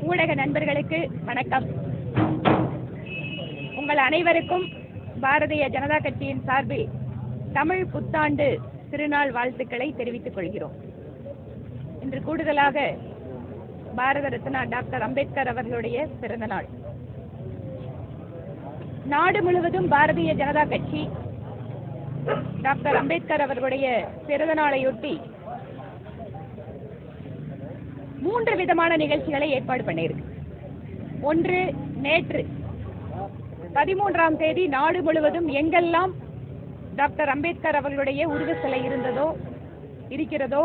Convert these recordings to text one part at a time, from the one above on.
ஊடக நண்பர்களுக்கு வணக்கம். உங்கள் அனைவருக்கும் பாரதிய ஜனதா கட்சியின் சார்பில் தமிழ் புத்தாண்டு திருநாள் வாழ்த்துக்களை தெரிவித்துக் கொள்கிறோம். இன்று கூடுதலாக பாரத ரத்னா டாக்டர் அம்பேத்கர் அவர்களுடைய பிறந்த நாள். நாடு முழுவதும் பாரதிய ஜனதா கட்சி டாக்டர் அம்பேத்கர் அவர்களுடைய பிறந்த நாளையொட்டி 3 விதமான நிகழ்ச்சிகளை ஏற்பாடு பண்ணியிருக்கு. ஒன்று, நேற்று 13ஆம் தேதி நாடு முழுவதும் எங்கெல்லாம் டாக்டர் அம்பேத்கர் அவர்களுடைய உருவ சிலை இருக்கிறதோ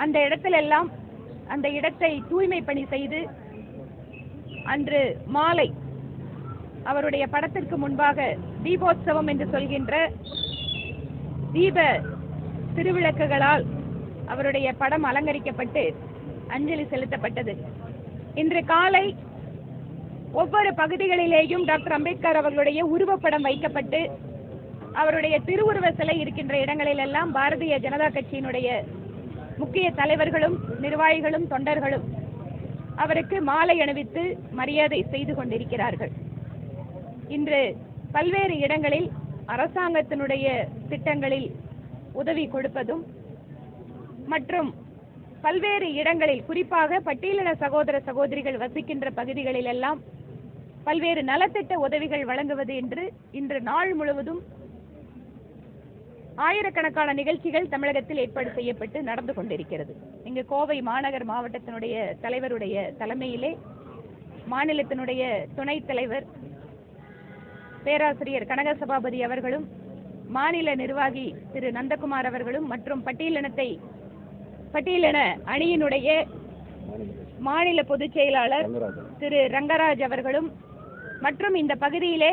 அந்த இடத்திலெல்லாம் அந்த இடத்தை தூய்மை பணி செய்து அன்று மாலை அவருடைய படத்திற்கு முன்பாக தீபோத்சவம் என்று சொல்கின்ற தீப திருவிளக்குகளால் அவருடைய படம் அலங்கரிக்கப்பட்டு அஞ்சலி செலுத்தப்பட்டது. இன்று காலை ஒவ்வொரு பகுதிகளிலேயும் டாக்டர் அம்பேத்கர் அவர்களுடைய உருவப்படம் வைக்கப்பட்டு அவருடைய திருவுருவ சிலை இருக்கின்ற இடங்களில் எல்லாம் பாரதிய ஜனதா கட்சியினுடைய முக்கிய தலைவர்களும் நிர்வாகிகளும் தொண்டர்களும் அவருக்கு மாலை அணிவித்து மரியாதை செய்து கொண்டிருக்கிறார்கள். இன்று பல்வேறு இடங்களில் அரசாங்கத்தினுடைய திட்டங்களில் உதவி கொடுப்பதும் மற்றும் பல்வேறு இடங்களில் குறிப்பாக பட்டியலின சகோதர சகோதரிகள் வசிக்கின்ற பகுதிகளில் எல்லாம் பல்வேறு நலத்திட்ட உதவிகள் வழங்குவது என்று இன்று நாள் முழுவதும் ஆயிரக்கணக்கான நிகழ்ச்சிகள் தமிழகத்தில் ஏற்பாடு செய்யப்பட்டு நடந்து கொண்டிருக்கிறது. இங்கு கோவை மாநகர் மாவட்டத்தினுடைய தலைவருடைய தலைமையிலே மாநிலத்தினுடைய துணைத் தலைவர் பேராசிரியர் கனக சபாபதி அவர்களும் மாநில நிர்வாகி திரு நந்தகுமார் அவர்களும் மற்றும் பட்டியலின அணியினுடைய மாநில பொதுச் செயலாளர் திரு ரங்கராஜ் அவர்களும் மற்றும் இந்த பகுதியிலே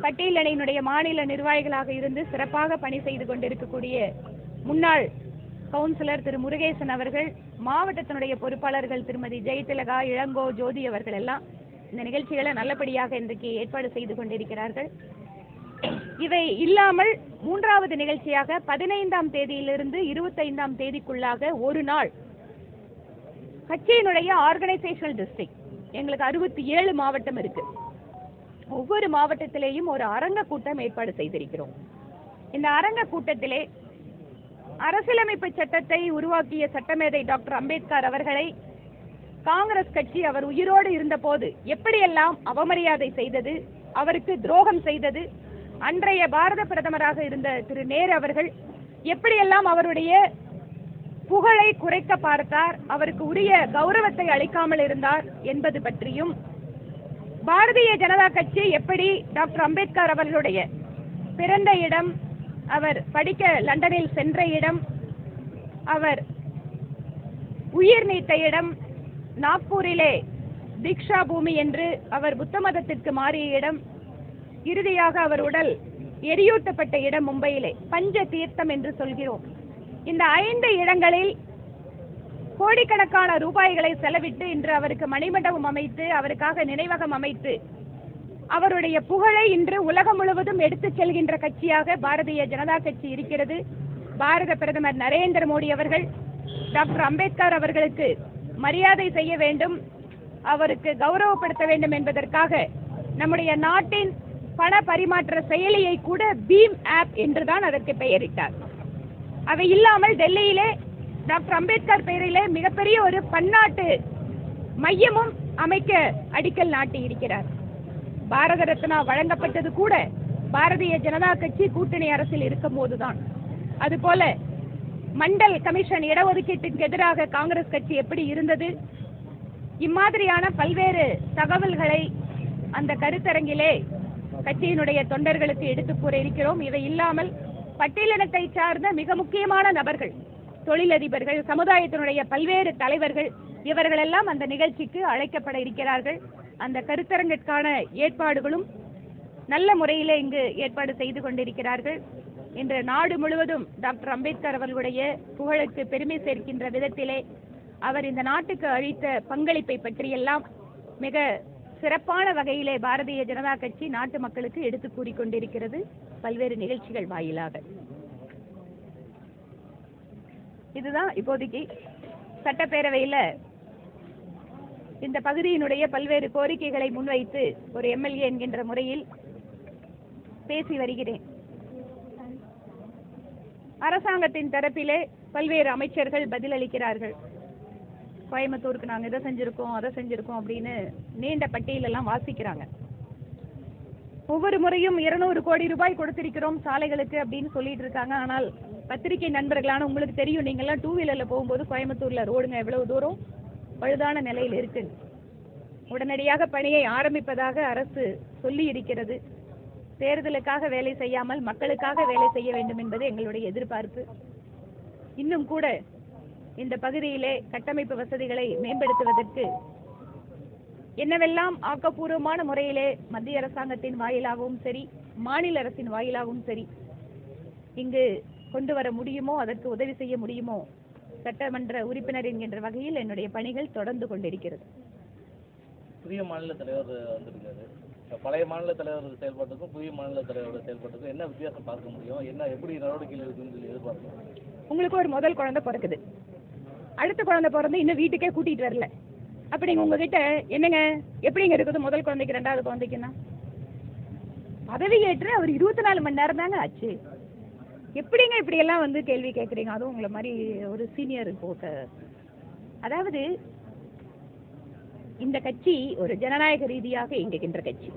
பட்டியலினுடைய மாநில நிர்வாகிகளாக இருந்து சிறப்பாக பணி செய்து கொண்டிருக்கக்கூடிய முன்னாள் கவுன்சிலர் திரு முருகேசன் அவர்கள், மாவட்டத்தினுடைய பொறுப்பாளர்கள் திருமதி ஜெயதிலகா, இளங்கோ, ஜோதி அவர்கள் எல்லாம் இந்த நிகழ்ச்சிகளை நல்லபடியாக இன்றைக்கு ஏற்பாடு செய்து கொண்டிருக்கிறார்கள். இவை இல்லாமல் 3வது நிகழ்ச்சியாக 15ஆம் தேதியிலிருந்து 25ஆம் தேதிக்குள்ளாக ஒரு நாள் கட்சியினுடைய ஆர்கனைசேஷனல் டிஸ்ட்ரிக்ட், எங்களுக்கு 67 மாவட்டம் இருக்கு, ஒவ்வொரு மாவட்டத்திலேயும் ஒரு அரங்க கூட்டம் ஏற்பாடு செய்திருக்கிறோம். இந்த அரங்க கூட்டத்திலே அரசியலமைப்பு சட்டத்தை உருவாக்கிய சட்டமேதை டாக்டர் அம்பேத்கர் அவர்களை காங்கிரஸ் கட்சி அவர் உயிரோடு இருந்த போது எப்படியெல்லாம் அவமரியாதை செய்தது, அவருக்கு துரோகம் செய்தது, அன்றைய பாரத பிரதமராக இருந்த திரு நேரு அவர்கள் எப்படியெல்லாம் அவருடைய புகழை குறைக்க பார்த்தார், அவருக்கு உரிய கௌரவத்தை அளிக்காமல் இருந்தார் என்பது பற்றியும், பாரதிய ஜனதா கட்சி எப்படி டாக்டர் அம்பேத்கர் அவர்களுடைய பிறந்த இடம், அவர் படிக்க லண்டனில் சென்ற இடம், அவர் உயிர் நீத்த இடம், நாக்பூரிலே தீக்ஷா பூமி என்று அவர் புத்த மதத்திற்கு மாறிய இடம், இறுதியாக அவர் உடல் எரியூட்டப்பட்ட இடம் மும்பையிலே பஞ்ச தீர்த்தம் என்று சொல்கிறோம். இந்த 5 இடங்களில் கோடிக்கணக்கான ரூபாய்களை செலவிட்டு இன்று அவருக்கு மணிமண்டபம் அமைத்து அவருக்காக நினைவகம் அமைத்து அவருடைய புகழை இன்று உலகம் முழுவதும் எடுத்துச் செல்கின்ற கட்சியாக பாரதிய ஜனதா கட்சி இருக்கிறது. பாரத பிரதமர் நரேந்திர மோடி அவர்கள் டாக்டர் அம்பேத்கர் அவர்களுக்கு மரியாதை செய்ய வேண்டும், அவருக்கு கௌரவப்படுத்த வேண்டும் என்பதற்காக நம்முடைய நாட்டின் பண பரிமாற்ற செயலியை கூட பீம் ஆப் என்றுதான் அதற்கு பெயரிட்டார். அவை இல்லாமல் டெல்லியிலே டாக்டர் அம்பேத்கர் பெயரிலே மிகப்பெரிய ஒரு பன்னாட்டு மையமும் அமைக்க அடிக்கல் நாட்டி இருக்கிறார். பாரத ரத்னா வழங்கப்பட்டது கூட பாரதிய ஜனதா கட்சி கூட்டணி அரசில் இருக்கும் போதுதான். அதுபோல மண்டல் கமிஷன் இடஒதுக்கீட்டுக்கு எதிராக காங்கிரஸ் கட்சி எப்படி இருந்தது, இம்மாதிரியான பல்வேறு தகவல்களை அந்த கருத்தரங்கிலே கட்சியினுடைய தொண்டர்களுக்கு எடுத்துக் கூற இருக்கிறோம். இவை இல்லாமல் பட்டியலினத்தை சார்ந்த மிக முக்கியமான நபர்கள், தொழிலதிபர்கள், சமுதாயத்தினுடைய பல்வேறு தலைவர்கள் இவர்களெல்லாம் அந்த நிகழ்ச்சிக்கு அழைக்கப்பட இருக்கிறார்கள். அந்த கருத்தரங்கிற்கான ஏற்பாடுகளும் நல்ல முறையிலே இங்கு ஏற்பாடு செய்து கொண்டிருக்கிறார்கள். இன்று நாடு முழுவதும் டாக்டர் அம்பேத்கர் அவர்களுடைய புகழுக்கு பெருமை சேர்க்கின்ற விதத்திலே அவர் இந்த நாட்டுக்கு அளித்த பங்களிப்பை பற்றியெல்லாம் மிக சிறப்பான வகையிலே பாரதிய ஜனதா கட்சி நாட்டு மக்களுக்கு எடுத்து கூறிக்கொண்டிருக்கிறது பல்வேறு நிகழ்ச்சிகள் வாயிலாக. இதுதான் இப்போதைக்கு சட்டப்பேரவையில் இந்த பகுதியினுடைய பல்வேறு கோரிக்கைகளை முன்வைத்து ஒரு எம்எல்ஏ என்கின்ற முறையில் பேசி வருகிறேன். அரசாங்கத்தின் தரப்பிலே பல்வேறு அமைச்சர்கள் பதிலளிக்கிறார்கள். கோயம்புத்தூருக்கு நாங்கள் இதை செஞ்சிருக்கோம் அதை செஞ்சிருக்கோம் அப்படின்னு நீண்ட பட்டியலெல்லாம் வாசிக்கிறாங்க. ஒவ்வொரு முறையும் 200 கோடி ரூபாய் கொடுத்திருக்கிறோம் சாலைகளுக்கு அப்படின்னு சொல்லிட்டு இருக்காங்க. ஆனால் பத்திரிகை நண்பர்களான உங்களுக்கு தெரியும், நீங்கள்லாம் 2 வீலரில் போகும்போது கோயம்புத்தூர்ல ரோடுங்க எவ்வளவு தூரம் பழுதான நிலையில் இருக்கு. உடனடியாக பணியை ஆரம்பிப்பதாக அரசு சொல்லி இருக்கிறது. தேர்தலுக்காக வேலை செய்யாமல் மக்களுக்காக வேலை செய்ய வேண்டும் என்பது எங்களுடைய எதிர்பார்ப்பு. இன்னும் கூட இந்த பகுதியிலே கட்டமைப்பு வசதிகளை மேம்படுத்துவதற்கு என்னவெல்லாம் ஆக்கப்பூர்வமான முறையிலே மத்திய அரசாங்கத்தின் வாயிலாகவும் சரி, மாநில அரசின் வாயிலாகவும் சரி இங்கு கொண்டு வர முடியுமோ, அதற்கு உதவி செய்ய முடியுமோ, சட்டமன்ற உறுப்பினர் என்கின்ற வகையில் என்னுடைய பணிகள் தொடர்ந்து கொண்டிருக்கிறது. புதிய மாநில தலைவர் வந்திருக்காரு. பழைய மாநில தலைவர் செயல்பாட்டுக்கும் புதிய மாநில தலைவரோட செயல்பாட்டுக்கும் என்ன வித்தியாசம் பார்க்க முடியும், என்ன எப்படி நடவடிக்கைகள் இருக்குன்னு சொல்லி எதிர்பார்க்கணும்? உங்களுக்கு ஒரு முதல் குழந்தை பிறக்குது, அடுத்த குழந்தை பிறந்து இன்னும் வீட்டுக்கே கூட்டிட்டு வரல. அப்ப நீங்க உங்ககிட்ட என்னங்க எப்படிங்க இருக்குது முதல் குழந்தைக்கு 2வது குழந்தைக்குன்னா? பதவி ஏற்று அவர் 24 மணி நேரம் தாங்க ஆச்சு. எப்படிங்க இப்படி எல்லாம் வந்து கேள்வி கேட்குறீங்க? அதுவும் உங்களை மாதிரி ஒரு சீனியர் ரிப்போர்ட்டர். அதாவது இந்த கட்சி ஒரு ஜனநாயக ரீதியாக இயங்குகின்ற கட்சி.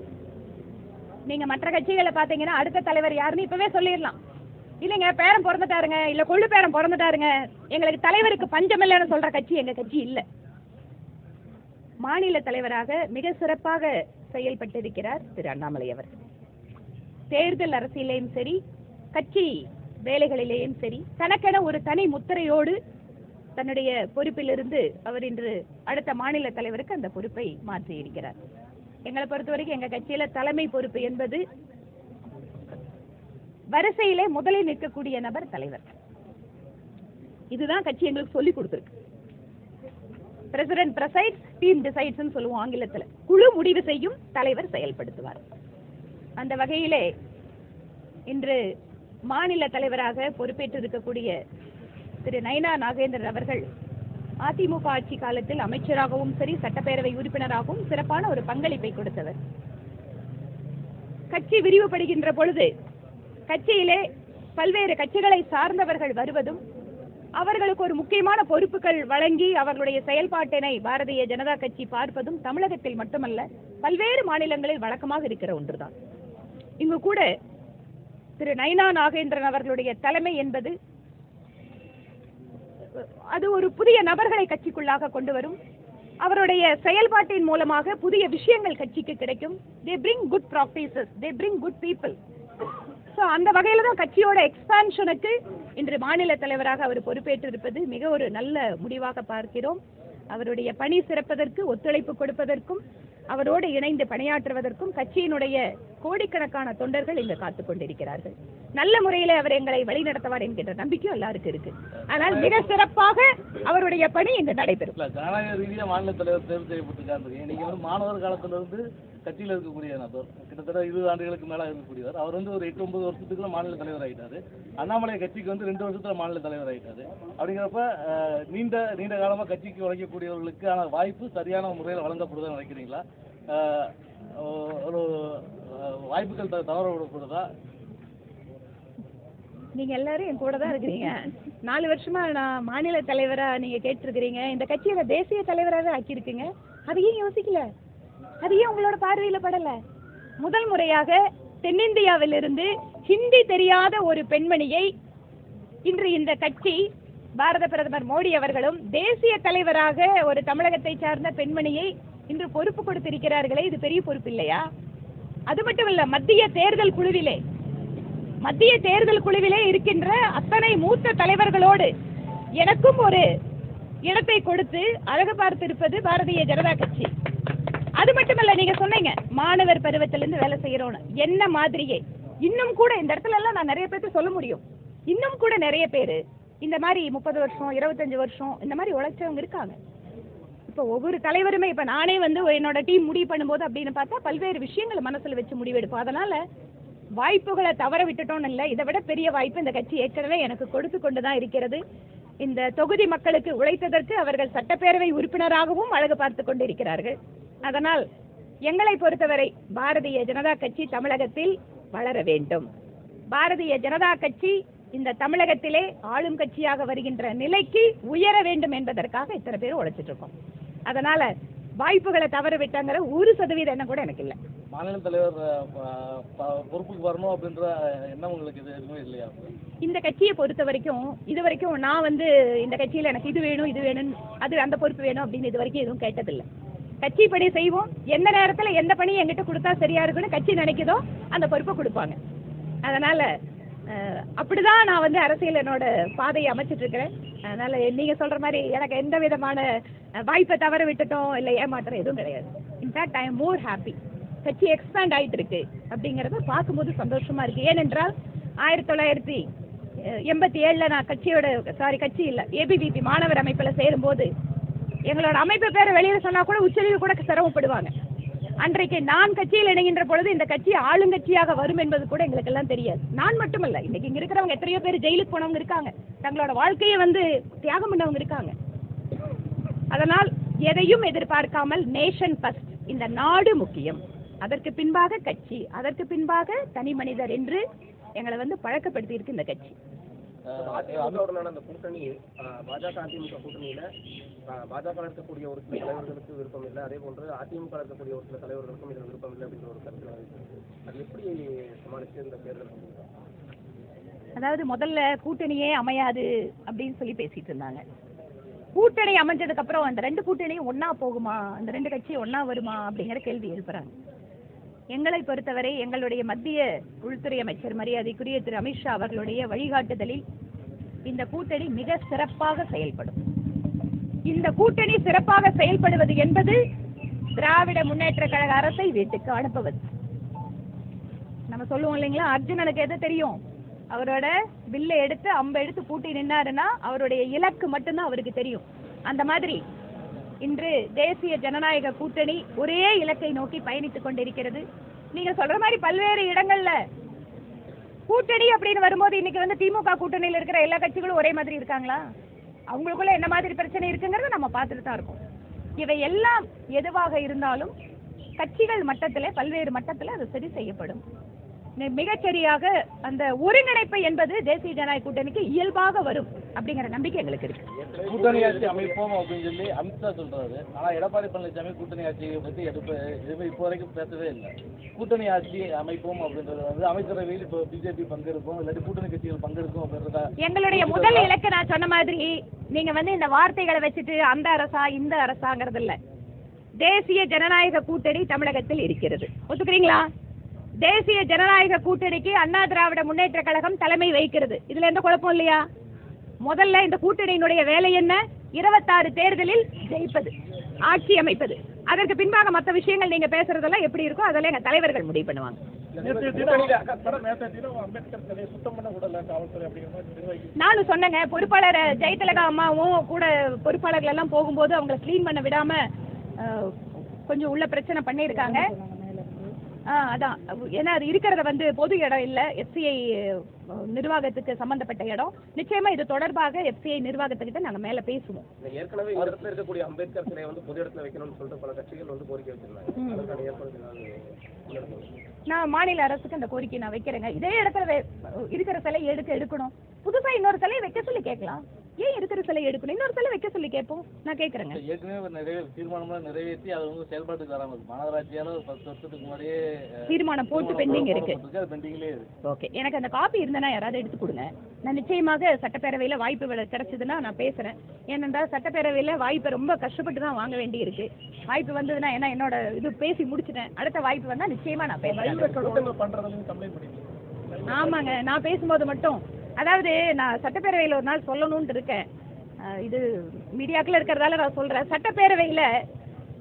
நீங்க மற்ற கட்சிகளை பாத்தீங்கன்னா அடுத்த தலைவர் யாருன்னு இப்பவே சொல்லிடலாம். இல்லைங்க பேரன் பிறந்துட்டாருங்க, இல்ல கொள்ளு பேரன் பிறந்துட்டாருங்க, எங்களுக்கு தலைவருக்கு பஞ்சம் இல்லைன்னு சொல்ற கட்சி எங்க கட்சி இல்ல. மாநில தலைவராக மிக சிறப்பாக செயல்பட்டிருக்கிறார் திரு அண்ணாமலை அவர்கள். தேர்தல் அரசியலையும் சரி, கட்சி வேலைகளிலேயும் சரி, தனக்கென ஒரு தனி முத்திரையோடு தன்னுடைய பொறுப்பிலிருந்து அவர் இன்று அடுத்த மாநில தலைவருக்கு அந்த பொறுப்பை மாற்றி இருக்கிறார். எங்களை பொறுத்த வரைக்கும் எங்க கட்சியில தலைமை பொறுப்பு என்பது வரிசையிலே முதலில் நிற்கக்கூடிய நபர் தலைவர். இதுதான் கட்சி எங்களுக்கு சொல்லி கொடுத்திருக்கு. பிரசிடென்ட் பிரசைட்ஸ், டீம் டிசைட்ஸ் சொல்லுவோம் ஆங்கிலத்துல. குழு முடிவு செய்யும், தலைவர் செயல்படுத்துவார். அந்த வகையிலே இன்று மாநில தலைவராக பொறுப்பேற்று இருக்கக்கூடிய திரு நயினா நாகேந்திரன் அவர்கள் அதிமுக ஆட்சி காலத்தில் அமைச்சராகவும் சரி, சட்டப்பேரவை உறுப்பினராகவும் சிறப்பான ஒரு பங்களிப்பை கொடுத்தவர். கட்சி விரிவுபடுகின்ற பொழுது கட்சியிலே பல்வேறு கட்சிகளை சார்ந்தவர்கள் வருவதும், அவர்களுக்கு ஒரு முக்கியமான பொறுப்புகள் வழங்கி அவர்களுடைய செயல்பாட்டினை பாரதிய ஜனதா கட்சி பார்ப்பதும் தமிழகத்தில் மட்டுமல்ல பல்வேறு மாநிலங்களில் வழக்கமாக இருக்கிற ஒன்றுதான். இங்கு கூட திரு நயினா நாகேந்திரன் அவர்களுடைய தலைமை என்பது அது ஒரு புதிய நபர்களை கட்சிக்குள்ளாக கொண்டு வரும். அவருடைய செயல்பாட்டின் மூலமாக புதிய விஷயங்கள் கட்சிக்கு கிடைக்கும். they bring good practices, they bring good people. So அந்த வகையில தான் கட்சியோட எக்ஸ்பான்ஷனுக்கு இன்று மாநில தலைவராக அவர் பொறுப்பேற்றிருப்பது மிக ஒரு நல்ல முடிவாக பார்க்கிறோம். அவருடைய பணி சிறப்பதற்கு, ஒத்துழைப்பு கொடுப்பதற்கும், அவரோடு இணைந்து பணியாற்றுவதற்கும் கட்சியினுடைய கோடிக்கணக்கான தொண்டர்கள் இங்கு காத்துக் கொண்டிருக்கிறார்கள். நல்ல முறையில அவர் எங்களை வழிநடத்துவார் என்கின்ற நம்பிக்கை எல்லாருக்கும் இருக்கு. ஆனால் மிக சிறப்பாக அவருடைய பணி இங்கு நடைபெறும். ஜனநாயக ரீதியா மாநில தலைவர் தேர்வு செய்யப்பட்டிருக்காரு. நீங்க வந்து மாணவர் காலத்துல இருந்து கட்சியில் இருக்கக்கூடிய நபர், கிட்டத்தட்ட 20 ஆண்டுகளுக்கு மேல இருக்கக்கூடியவர். அவர் வந்து ஒரு 8-9 வருஷத்துக்குள்ள மாநில தலைவர் ஆகிட்டாரு. அண்ணாமலை கட்சிக்கு வந்து 2 வருஷத்துல மாநில தலைவர் ஆகிட்டாரு. அப்படிங்கிறப்ப நீண்ட காலமா கட்சிக்கு உழைக்கக்கூடியவர்களுக்கான வாய்ப்பு சரியான முறையில் வழங்கப்படுவதா நினைக்கிறீங்களா? ஒரு வாய்ப்புகள் தவற விடப்படுதா? நீங்க எல்லாரும் என் கூட தான் இருக்கிறீங்க. 4 வருஷமா நான் மாநில தலைவரா நீங்க கேட்டிருக்கிறீங்க. இந்த கட்சியில தேசிய தலைவராக ஆக்கியிருக்கீங்க. அதையும் யோசிக்கல, அதையும் உங்களோட பார்வையில படல. முதல் முறையாக தென்னிந்தியாவிலிருந்து ஹிந்தி தெரியாத ஒரு பெண்மணியை இன்று இந்த கட்சி, பாரத பிரதமர் மோடி அவர்களும் தேசிய தலைவராக ஒரு தமிழகத்தை சார்ந்த பெண்மணியை இன்று பொறுப்பு கொடுத்திருக்கிறார்களே, இது பெரிய பொறுப்பு இல்லையா? அது மட்டுமல்ல, மத்திய தேர்தல் குழுவிலே இருக்கின்ற அத்தனை மூத்த தலைவர்களோடு எனக்கும் ஒரு இடத்தை கொடுத்து அழகு பார்த்திருப்பது பாரதிய ஜனதா கட்சி. அது மட்டுமல்ல, நீங்க சொன்னீங்க மாணவர் பருவத்திலிருந்து வேலை செய்யறோம். என்ன மாதிரியே இன்னும் கூட இந்த இடத்துல எல்லாம் நான் நிறைய பேருக்கு சொல்ல முடியும். இன்னும் கூட நிறைய பேரு இந்த மாதிரி 30 வருஷம் 25 வருஷம் இந்த மாதிரி உழைச்சவங்க இருக்காங்க. இப்போ ஒவ்வொரு தலைவருமே, இப்ப நானே வந்து என்னோட டீம் முடிவு பண்ணும்போது அப்படின்னு பார்த்தா பல்வேறு விஷயங்களை மனசுல வச்சு முடிவெடுப்போம். அதனால வாய்ப்புகளை தவற விட்டுட்டோம்னு இல்லை, இதை விட பெரிய வாய்ப்பு இந்த கட்சி ஏற்கனவே எனக்கு கொடுத்து கொண்டுதான் இருக்கிறது. இந்த தொகுதி மக்களுக்கு உழைத்ததற்கு அவர்கள் சட்டப்பேரவை உறுப்பினராகவும் அழகு பார்த்து கொண்டிருக்கிறார்கள். அதனால் எங்களை பொறுத்தவரை பாரதிய ஜனதா கட்சி தமிழகத்தில் வளர வேண்டும். பாரதிய ஜனதா கட்சி இந்த தமிழகத்திலே ஆளும் கட்சியாக வருகின்ற நிலைக்கு உயர வேண்டும் என்பதற்காக இத்தனை பேர் உழைச்சிட்டு இருக்கோம். அதனால வாய்ப்புகளை தவற விட்டாங்கிற 1% எண்ணம் கூட எனக்கு இல்லை. மாநில தலைவர் பொறுப்புக்கு வரணும் அப்படின்ற எண்ணம் உங்களுக்கு இது எதுவுமே இல்லையா? இந்த கட்சியை பொறுத்த வரைக்கும் இது வரைக்கும் நான் இந்த கட்சியில எனக்கு இது வேணும் அது அந்த பொறுப்பு வேணும் அப்படின்னு இது வரைக்கும் எதுவும் கேட்டதில்லை. கட்சி பணி செய்வோம், எந்த நேரத்தில் எந்த பணி எங்கிட்ட கொடுத்தா சரியா இருக்குன்னு கட்சி நினைக்குதோ அந்த பொறுப்பை கொடுப்பாங்க. அதனால அப்படிதான் நான் அரசியல் என்னோட பாதையை அமைச்சிட்டு இருக்கிறேன். அதனால நீங்க சொல்ற மாதிரி எனக்கு எந்த விதமான வாய்ப்பை தவற விட்டுட்டோம் இல்லை ஏமாற்றம் எதுவும் கிடையாது. In fact I am more happy. கட்சி எக்ஸ்பேண்ட் ஆயிட்டு இருக்கு அப்படிங்கறத பார்க்கும்போது சந்தோஷமா இருக்கு. ஏனென்றால் 1987 நான் கட்சி இல்ல ஏபிவிபி மாணவர் அமைப்புல சேரும்போது எங்களோட அமைப்பு பேரை வெளியில சொன்னா கூட உச்சரிவு கூட சிரமப்படுவாங்க. அன்றைக்கு நான் கட்சியில் இணைகின்ற பொழுது இந்த கட்சி ஆளுங்கட்சியாக வரும் என்பது கூட எங்களுக்கு எல்லாம் தெரியாது. நான் மட்டுமல்ல, இன்னைக்கு இங்க இருக்கிறவங்க எத்தனையோ பேர் ஜெயிலுக்கு போனவங்க இருக்காங்க, தங்களோட வாழ்க்கையை தியாகம் பண்ணவங்க இருக்காங்க. அதனால் எதையும் எதிர்பார்க்காமல் நேஷன் ஃபர்ஸ்ட், இந்த நாடு முக்கியம், அதற்கு பின்பாக கட்சி, அதற்கு பின்பாக தனி மனிதர் என்று எங்களை பழக்கப்படுத்தி இருக்கு இந்த கட்சி. அதிமுகவுடனான அந்த கூட்டணி பாஜக அதிமுக கூட்டணியில பாஜக இருக்கக்கூடிய ஒரு சில தலைவர்களுக்கு விருப்பம் இல்லை, அதே போன்று அதிமுக இருக்கக்கூடிய ஒரு சில தலைவர்களுக்கும் இதில் விருப்பம் இல்லை அப்படின்ற ஒரு கருத்து அது எப்படி சமாளிச்சு இந்த தேர்தல்? அதாவது முதல்ல கூட்டணியே அமையாது அப்படின்னு சொல்லி பேசிட்டு இருந்தாங்க. கூட்டணி அமைஞ்சதுக்கு அப்புறம் அந்த 2 கூட்டணியும் ஒன்னா போகுமா, அந்த 2 கட்சியும் ஒன்னா வருமா அப்படிங்கிற கேள்வி எழுப்புறாங்க. எங்களை பொறுத்தவரை எங்களுடைய மத்திய உள்துறை அமைச்சர் மரியாதைக்குரிய திரு அமித்ஷா அவர்களுடைய வழிகாட்டுதலில் இந்த கூட்டணி மிக சிறப்பாக செயல்படும். இந்த கூட்டணி சிறப்பாக செயல்படுவது என்பது திராவிட முன்னேற்ற கழக அரசை வீட்டுக்கு அனுப்புவது. நம்ம சொல்லுவோம் இல்லைங்களா, அர்ஜுனனுக்கு எது தெரியும், அவரோட வில்லை எடுத்து அம்பை எடுத்து பூட்டி நின்னாருன்னா அவருடைய இலக்கு மட்டும்தான் அவருக்கு தெரியும். அந்த மாதிரி இன்று தேசிய ஜனநாயக கூட்டணி ஒரே இலக்கை நோக்கி பயணித்துக் கொண்டிருக்கிறது. நீங்க சொல்ற மாதிரி பல்வேறு இடங்கள்ல கூட்டணி அப்படின்னு வரும்போது இன்னைக்கு திமுக கூட்டணியில் இருக்கிற எல்லா கட்சிகளும் ஒரே மாதிரி இருக்காங்களா? அவங்களுக்குள்ள என்ன மாதிரி பிரச்சனை இருக்குங்கிறத நம்ம பார்த்துட்டு தான் இருக்கோம். இவை எல்லாம் எதுவாக இருந்தாலும் கட்சிகள் மட்டத்தில் பல்வேறு மட்டத்தில் அது சரி செய்யப்படும். மிகச்சரியாக அந்த ஒருங்கிணைப்பு என்பது தேசிய ஜனநாயக கூட்டணிக்கு இயல்பாக வரும் அப்படிங்கிற நம்பிக்கை எங்களுக்கு இருக்கு. கூட்டணி ஆட்சி அமைப்போம் அப்படின்னு சொல்லி அமித்ஷா சொல்றாரு. ஆனா எடப்பாடி பழனிசாமி கூட்டணி ஆட்சியை பத்தி எதுவுமே இப்போ வரைக்கும் பேசவே இல்லை. கூட்டணி ஆட்சி அமைப்போம் அப்படின்றது அமைச்சரவையில் இப்போ பிஜேபி பங்கெடுக்கும் இல்லாட்டி கூட்டணி கட்சிகள் பங்கெடுக்கும் அப்படின்றத எங்களுடைய முதல் இலக்கு. நான் சொன்ன மாதிரி நீங்க இந்த வார்த்தைகளை வச்சுட்டு அந்த அரசா இந்த அரசாங்கிறது இல்ல. தேசிய ஜனநாயக கூட்டணி தமிழகத்தில் இருக்கிறது, ஒத்துக்கிறீங்களா? தேசிய ஜனநாயக கூட்டணிக்கு அண்ணா திராவிட முன்னேற்ற கழகம் தலைமை வகிக்கிறது. இதுல எந்த குழப்பம் இல்லையா? முதல்ல இந்த கூட்டணியினுடைய வேலை என்ன? 26 தேர்தலில் ஜெயிப்பது, ஆட்சி அமைப்பது. அதற்கு பின்பாக மற்ற விஷயங்கள் நீங்க பேசுறதெல்லாம் எப்படி இருக்கோ அதெல்லாம் எங்க தலைவர்கள் முடிவு பண்ணுவாங்க. நானும் சொன்னேங்க, பொறுப்பாளர் ஜெயலலிதா அம்மாவும் கூட பொறுப்பாளர்கள் எல்லாம் போகும்போது அவங்களை கிளீன் பண்ண விடாம கொஞ்சம் உள்ள பிரச்சனை பண்ணியிருக்காங்க. அதான், ஏன்னா அது இருக்கிறத பொது இடம் இல்ல, எஃப்சிஐ நிர்வாகத்துக்கு சம்பந்தப்பட்ட இடம். நிச்சயமா இது தொடர்பாக எஃப்சிஐ நிர்வாகத்துக்கிட்ட நாங்க மேல பேசுவோம். ஏற்கனவே இந்த இடத்துல இருக்கக்கூடிய அம்பேத்கர் சிலையை பொது இடத்துல வைக்கணும்னு சொல்லிட்டு பல கட்சிகள் கோரிக்கை வச்சிருந்தாங்க. நான் மாநில அரசுக்கு அந்த கோரிக்கை நான் வைக்கிறேங்க. இதே இடத்துல இருக்கிற சிலை எடுக்கணும், புதுசா இன்னொரு சிலையை வைக்க சொல்லி கேட்கலாம். ஏன் இருக்கிற சிலை எடுக்கணும், இன்னொரு சிலை வைக்க சொல்லி கேட்போம். நான் கேட்கறேங்க. ஏற்கனவே தீர்மானம் நிறைவேற்றி அது செயல்பாட்டுக்கு வராம இருக்கு. மாநகராட்சியால 10 வருஷத்துக்கு முன்னாடியே தீர்மானம் போட்டு பெண்டிங் இருக்கு. ஓகே, எனக்கு அந்த காப்பி இருந்தா யாராவது எடுத்து கொடுங்க. நான் நிச்சயமாக சட்டப்பேரவையில வாய்ப்பு கிடைச்சதுன்னா நான் பேசுறேன். ஏனென்றால் சட்டப்பேரவையில வாய்ப்பை ரொம்ப கஷ்டப்பட்டு தான் வாங்க வேண்டி இருக்கு. வாய்ப்பு வந்ததுன்னா ஏன்னா என்னோட இது பேசி முடிச்சுட்டேன். அடுத்த வாய்ப்பு வந்தா நிச்சயமா நான் பேசுறேன். ஆமாங்க, நான் பேசும்போது மட்டும், அதாவது நான் சட்டப்பேரவையில் ஒரு நாள் சொல்லணும்னு இருக்கேன். இது மீடியாக்கள் இருக்கிறதால நான் சொல்றேன். சட்டப்பேரவையில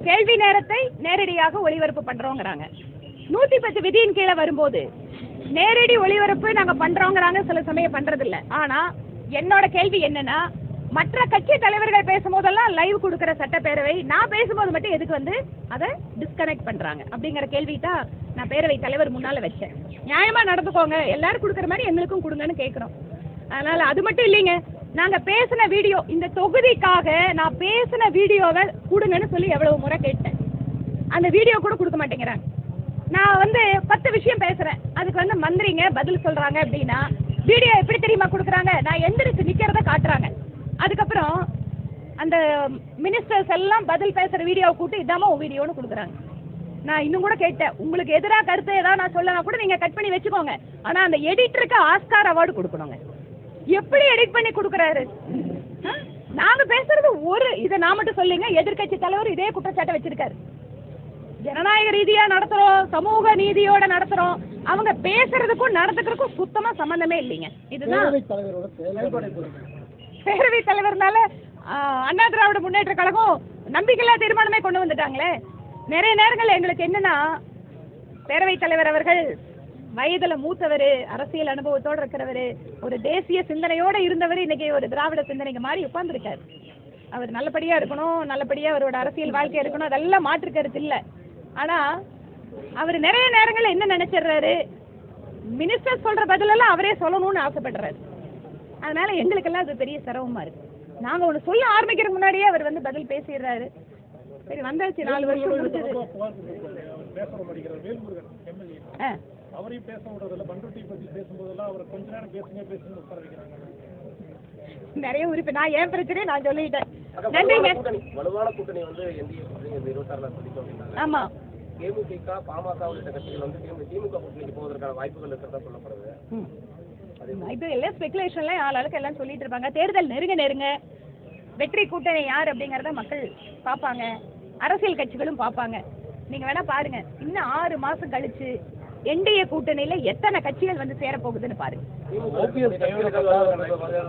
கேள்வி நேரத்தை நேரடியாக ஒளிபரப்பு பண்றோங்கிறாங்க. 110 விதியின் கீழே வரும்போது நேரடி ஒளிபரப்பு நாங்க பண்றோங்கிறாங்க, சில சமயம் பண்றது இல்ல. ஆனா என்னோட கேள்வி என்னன்னா, மற்ற கட்சி தலைவர்கள் பேசும்போதெல்லாம் லைவ் கொடுக்கிற சட்டப்பேரவை நான் பேசும்போது மட்டும் எதுக்கு அதை டிஸ்கனெக்ட் பண்றாங்க அப்படிங்கிற கேள்வி தான் நான் பேரவை தலைவர் முன்னால வச்சேன். நியாயமா நடந்துக்கோங்க, எல்லாரும் கொடுக்குற மாதிரி எங்களுக்கும் கொடுங்கன்னு கேட்கிறோம். அதனால அது மட்டும் இல்லைங்க, நாங்க பேசின வீடியோ, இந்த தொகுதிக்காக நான் பேசின வீடியோவை கொடுங்கன்னு சொல்லி எவ்வளவு முறை கேட்டேன். அந்த வீடியோ கூட கொடுக்க மாட்டேங்கிறாங்க. நான் வந்து 10 விஷயம் பேசுறேன், அதுக்கு வந்து மந்திரிங்க பதில் சொல்றாங்க அப்படின்னா வீடியோ எப்படி தெரியுமா கொடுக்குறாங்க? நான் எந்திரிச்சு நிக்கிறத காட்டுறாங்க. அதுக்கப்புறம் அந்த மினிஸ்டர்ஸ் எல்லாம் பதில் பேசுற வீடியோவை கூட்டு இதாம உன் வீடியோன்னு கொடுக்குறாங்க. நான் இன்னும் கூட கேட்டேன், உங்களுக்கு எதிராக கருத்து ஏதாவது நான் சொல்லனா கூட நீங்க கட் பண்ணி வச்சுக்கோங்க, ஆனா அந்த எடிட்டருக்கு ஆஸ்கார் அவார்டு கொடுக்கணுங்க. எப்படி எடிட் பண்ணி கொடுக்குறாரு? நாங்க பேசுறது இதை நான் மட்டும் சொல்லிங்க, எதிர்கட்சி தலைவர் இதே குற்றச்சாட்டை வச்சிருக்காரு. ஜனநாயக ரீதியா நடத்துறோம், சமூக நீதியோட நடத்துறோம், அவங்க பேசுறதுக்கும் நடத்துக்கிறதுக்கும் சுத்தமா சம்பந்தமே இல்லைங்க. இதுதான் பேரவைத் தலைவர்னால அண்ணா திராவிட முன்னேற்ற கழகம் நம்பிக்கையில்லா தீர்மானமே கொண்டு வந்துட்டாங்களே. நிறைய நேரங்கள் எங்களுக்கு என்னன்னா, பேரவைத் தலைவர் அவர்கள் வயதுல மூத்தவர், அரசியல் அனுபவத்தோடு இருக்கிறவர், ஒரு தேசிய சிந்தனையோட இருந்தவர், இன்னைக்கு ஒரு திராவிட சிந்தனைக்கு மாதிரி உட்கார்ந்துருக்காரு. அவர் நல்லபடியா இருக்கணும், நல்லபடியா அவரோட அரசியல் வாழ்க்கை இருக்கணும், அதெல்லாம் மாற்று கருத்து இல்லை. ஆனா அவர் நிறைய நேரங்கள்ல என்ன நினைச்சிடுறாரு, மினிஸ்டர் சொல்ற பதிலெல்லாம் அவரே சொல்லணும்னு ஆசைப்படுறாரு. அதனால எங்களுக்கெல்லாம் அது பெரிய சிரமமா இருக்கு. நாங்க ஒண்ணு சொல்ல ஆரம்பிக்கிறதுக்கு முன்னாடியே அவர் வந்து பதில் பேசிடுறாரு. சரி வந்தாச்சு, 4 வருஷம் முடிஞ்சது. அவரையும் பேச விடுறதில்ல, பண்ருட்டி பத்தி பேசும்போதெல்லாம் அவர் கொஞ்ச நேரம் பேசுங்க உட்கார வைக்கிறாங்க. நிறைய உறுப்பு நான் ஏன் பிரச்சனையை நான் சொல்லிட்டேன். நன்றிங்க. வலுவான கூட்டணி வந்து என்டிஏ 26 சொல்லிட்டோம். ஆமா, தேமுதிக, பாமக உள்ளிட்ட கட்சிகள் வந்து திமுக கூட்டணிக்கு போவதற்கான வாய்ப்புகள் இருக்கிறதா சொல்லப்படுது. இது எல்லாம் ஸ்பெகுலேஷன்ல ஆளுக்கு எல்லாம் சொல்லிட்டு இருப்பாங்க. தேர்தல் நெருங்க வெற்றி கூட்டணி யார் அப்படிங்கறத மக்கள் பார்ப்பாங்க, அரசியல் கட்சிகளும் பார்ப்பாங்க. நீங்க வேணா பாருங்க, இன்னும் 6 மாசம் கழிச்சு என்டிஏ கூட்டணியில எத்தனை கட்சிகள் வந்து சேர போகுதுன்னு பாருங்க. ஓபிஎஸ்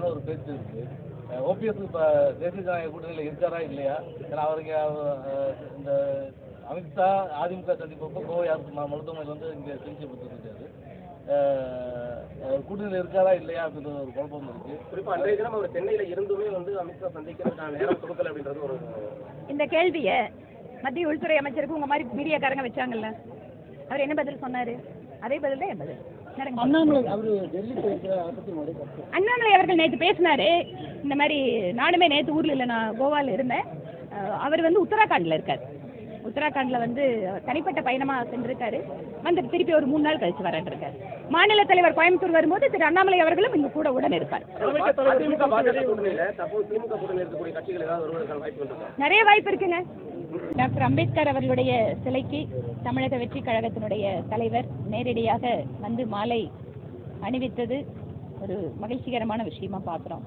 ஒரு பேச்சு இருக்கு. ஓபிஎஸ் இப்ப தேசிய ஜனநாயக கூட்டணியில இருக்காரா இல்லையா? ஏன்னா அவருக்கு இந்த அமித்ஷா அதிமுக சந்திப்பப்போ கோவை அரசு மருத்துவமனையில் வந்து இங்க சிகிச்சை பெற்றுருக்காரு. கூட்டணியில் இருக்காரா இல்லையா அப்படின்ற ஒரு குழப்பம் இருக்கு. குறிப்பா அன்றைய தினம் அவர் சென்னையில இருந்துமே வந்து அமித்ஷா சந்திக்கிறதுக்கான நேரம் கொடுக்கல அப்படின்றது ஒரு இந்த கேள்வியை மத்திய உள்துறை அமைச்சருக்கு உங்க மாதிரி மீடியாக்காரங்க வச்சாங்கல்ல, அவர் என்ன பதில் சொன்னாரு? அதே பதில் தான் என் பதில். அண்ணாமலை அவர்கள் நேற்று பேசினாரு இந்த மாதிரி, நானுமே நேற்று ஊர்ல இல்லை, நான் கோவால இருந்தேன். அவர் வந்து உத்தராகண்ட்ல இருக்காரு. உத்தராகண்ட்ல வந்து தனிப்பட்ட பயணமா சென்றிருக்காரு. வந்து திருப்பி ஒரு 3 நாள் கழிச்சு வரேன் இருக்காரு. மாநில தலைவர் கோயம்புத்தூர் வரும்போது திரு அண்ணாமலை அவர்களும் இங்க கூட உடன் இருப்பார். நிறைய வாய்ப்பு இருக்குங்க. டாக்டர் அம்பேத்கர் அவர்களுடைய சிலைக்கு தமிழக வெற்றி கழகத்தினுடைய தலைவர் நேரடியாக வந்து மாலை அணிவித்தது ஒரு மகிழ்ச்சிகரமான விஷயமா பார்க்கிறோம்.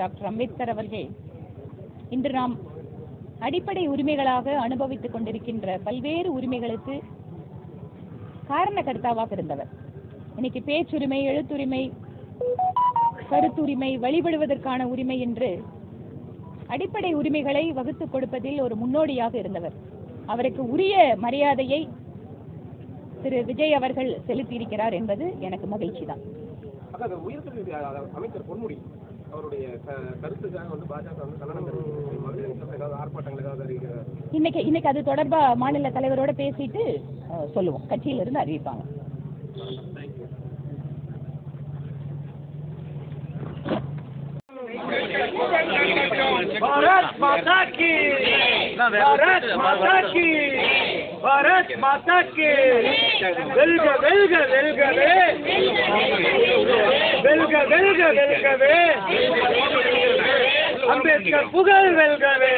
டாக்டர் அம்பேத்கர் அவர்கள் இன்று நாம் அடிப்படை உரிமைகளாக அனுபவித்துக் கொண்டிருக்கின்ற பல்வேறு உரிமைகளுக்கு காரணகர்த்தாவாக இருந்தவர். இன்னைக்கு பேச்சுரிமை, எழுத்துரிமை, கருத்துரிமை, வழிபடுவதற்கான உரிமை என்று அடிப்படை உரிமைகளை வகுத்துக் கொடுப்பதில் ஒரு முன்னோடியாக இருந்தவர். அவருக்கு உரிய மரியாதையை திரு விஜய் அவர்கள் செலுத்தியிருக்கிறார் என்பது எனக்கு மகிழ்ச்சி தான். அமைச்சர் பொன்முடி அவருடைய கருத்துக்காக வந்து பாஜக வந்து ஆர்ப்பாட்டங்கள் ஏதாவது இன்னைக்கு அது தொடர்பா மாநில தலைவரோட பேசிட்டு சொல்லுவோம், கட்சியிலிருந்து அறிவிப்பாங்க. भारत माता की, भारत माता की, भारत माता की, வெல்க வெல்க வெல்கவே, வெல்க வெல்க வெல்கவே, அம்பேத்கர் புகழ் வெல்கவே,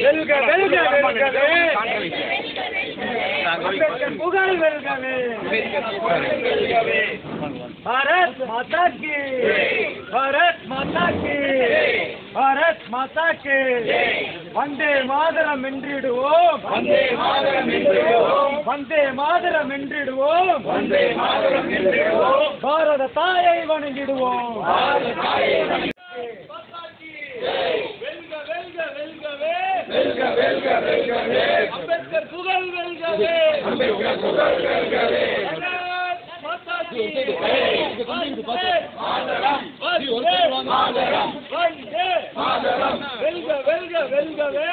வெல்க வெல்க வெல்கவே, அம்பேத்கர் புகழ் வெல்கவே, भारत माता की, भारत माता की, भारत माता के, वंदे मातरम என்றிடுவோம், वंदे मातरम என்றிடுவோம், वंदे मातरम என்றிடுவோம், वंदे मातरम என்றிடுவோம், பாரத தாயை வணங்கிடுவோம், பாரத தாயை வணங்கிடுவோம். வெல்க வெல்க வெல்கவே, வெல்க வெல்க வெல்கவே, அம்பேத்கர் புகழ் வெல்கவே, அம்பேத்கர் புகழ் வெல்கவே, வெல்க வெல்க வெல்கவே,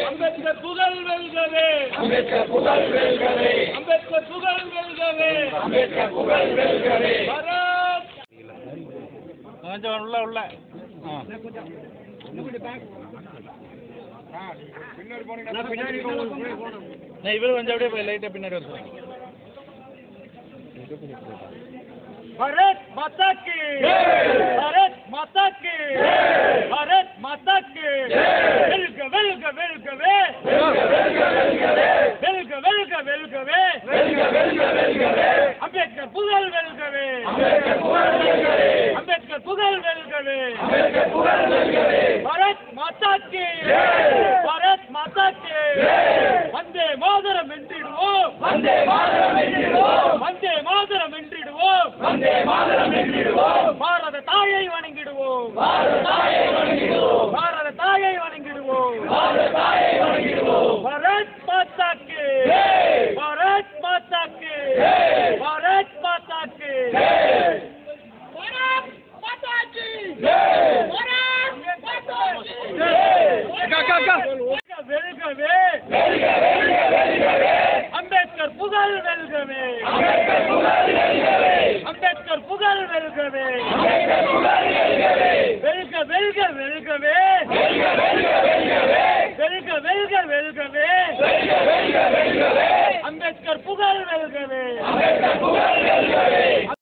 அம்பேத்கர் புகழ் வெல்கவே, அம்பேத்கர் புகழ் வெல்கவே, அம்பேத்கர் புகழ் வெல்கவே, அம்பேத்கர் புகழ் வெல்கவே. கொஞ்சம் உள்ள இவரு கொஞ்சம் அப்படியே போய் லைட்டாக பின்னாடி வர சொல்லுங்க. भारत माता की भारत माता की भारत माता की वेलकवे वेलकवे वेलकवे वेलकवे अंबेडकर पुगल वेलकवे अंबेडकर पुगल वेलकवे भारत माता की भारत माता की वंदे मातरम வென்றிடுவோம் वंदे मातरम வென்றிடுவோம் वंदे मातरम வென்றிடுவோம் वंदे मातरम வென்றிடுவோம் பாரத தாயை வணங்கிடுவோம் பாரத தாயை வணங்கிடுவோம் பாரத தாயை வணங்கிடுவோம் பாரத தாயை வணங்கிடுவோம் भारत माता की भारत माता की भारत माता की भारत माता की भारत माता की वेलकवे अंबेडकर पुगल वेलकवे अंबेडकर पुगल वेलकवे वेलकवे वेलकवे वेलकवे वेलकवे अंबेडकर पुगल वेलकवे